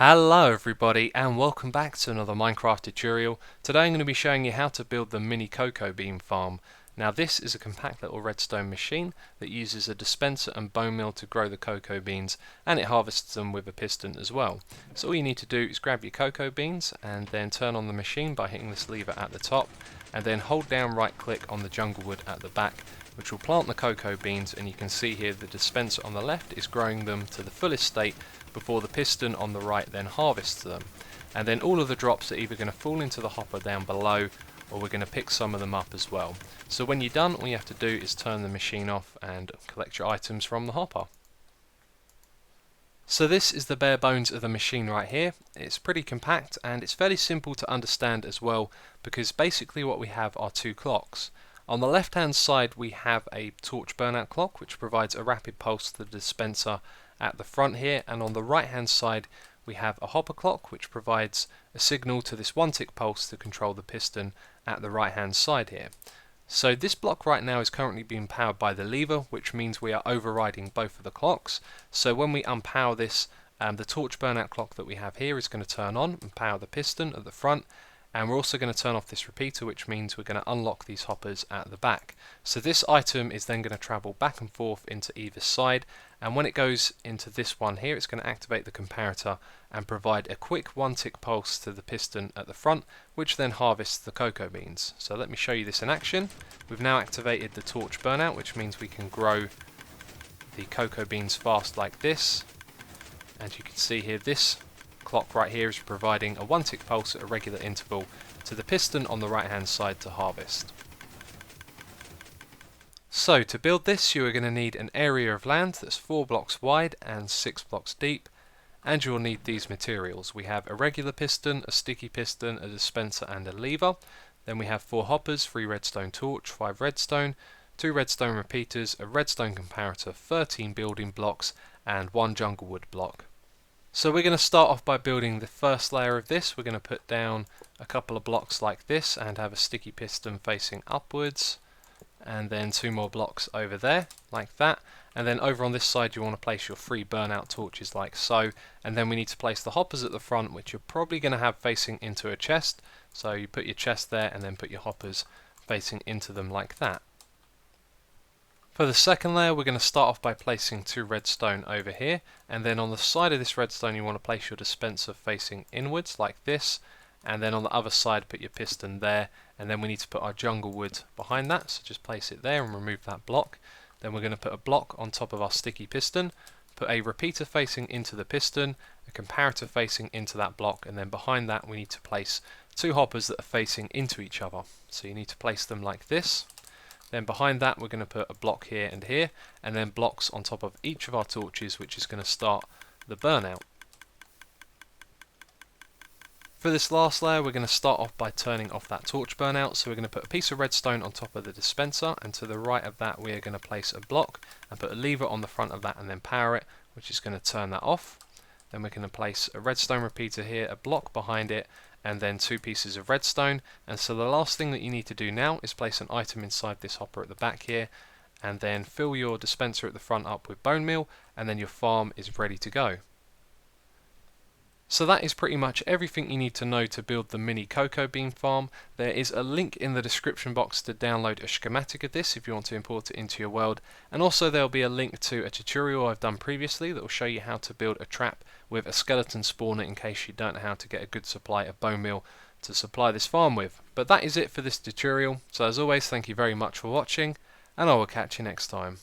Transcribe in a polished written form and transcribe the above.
Hello everybody and welcome back to another Minecraft tutorial. Today I'm going to be showing you how to build the mini cocoa bean farm. Now this is a compact little redstone machine that uses a dispenser and bone meal to grow the cocoa beans, and it harvests them with a piston as well. So all you need to do is grab your cocoa beans and then turn on the machine by hitting this lever at the top, and then hold down right click on the jungle wood at the back, which will plant the cocoa beans, and you can see here the dispenser on the left is growing them to the fullest state before the piston on the right then harvests them. And then all of the drops are either going to fall into the hopper down below, or we're going to pick some of them up as well. So when you're done, all you have to do is turn the machine off and collect your items from the hopper. So this is the bare bones of the machine right here. It's pretty compact and it's fairly simple to understand as well, because basically what we have are two clocks. On the left hand side we have a torch burnout clock which provides a rapid pulse to the dispenser at the front here, and on the right hand side we have a hopper clock which provides a signal to this one tick pulse to control the piston at the right hand side here. So this block right now is currently being powered by the lever, which means we are overriding both of the clocks. So when we unpower this, the torch burnout clock that we have here is going to turn on and power the piston at the front, and we're also going to turn off this repeater, which means we're going to unlock these hoppers at the back. So this item is then going to travel back and forth into either side, and when it goes into this one here, it's going to activate the comparator and provide a quick one tick pulse to the piston at the front, which then harvests the cocoa beans. So let me show you this in action. We've now activated the torch burnout, which means we can grow the cocoa beans fast like this. And you can see here, this clock right here is providing a one tick pulse at a regular interval to the piston on the right hand side to harvest. So to build this, you are going to need an area of land that's 4 blocks wide and 6 blocks deep, and you'll need these materials. We have a regular piston, a sticky piston, a dispenser and a lever. Then we have 4 hoppers, 3 redstone torch, 5 redstone, 2 redstone repeaters, a redstone comparator, 13 building blocks and 1 jungle wood block. So we're going to start off by building the first layer of this. We're going to put down a couple of blocks like this and have a sticky piston facing upwards, and then 2 more blocks over there like that, and then over on this side you want to place your 3 burnout torches like so, and then we need to place the hoppers at the front, which you're probably going to have facing into a chest. So you put your chest there and then put your hoppers facing into them like that. For the second layer, we're going to start off by placing 2 redstone over here, and then on the side of this redstone you want to place your dispenser facing inwards like this, and then on the other side put your piston there, and then we need to put our jungle wood behind that, so just place it there and remove that block. Then we're going to put a block on top of our sticky piston, put a repeater facing into the piston, a comparator facing into that block, and then behind that we need to place 2 hoppers that are facing into each other. So you need to place them like this. Then behind that we're going to put a block here and here, and then blocks on top of each of our torches, which is going to start the burnout. For this last layer we're going to start off by turning off that torch burnout, so we're going to put a piece of redstone on top of the dispenser, and to the right of that we are going to place a block and put a lever on the front of that and then power it, which is going to turn that off. Then we're going to place a redstone repeater here, a block behind it, and then 2 pieces of redstone. And so the last thing that you need to do now is place an item inside this hopper at the back here, and then fill your dispenser at the front up with bone meal, and then your farm is ready to go. So that is pretty much everything you need to know to build the mini cocoa bean farm. There is a link in the description box to download a schematic of this if you want to import it into your world, and also there will be a link to a tutorial I've done previously that will show you how to build a trap with a skeleton spawner in case you don't know how to get a good supply of bone meal to supply this farm with. But that is it for this tutorial, so as always thank you very much for watching, and I will catch you next time.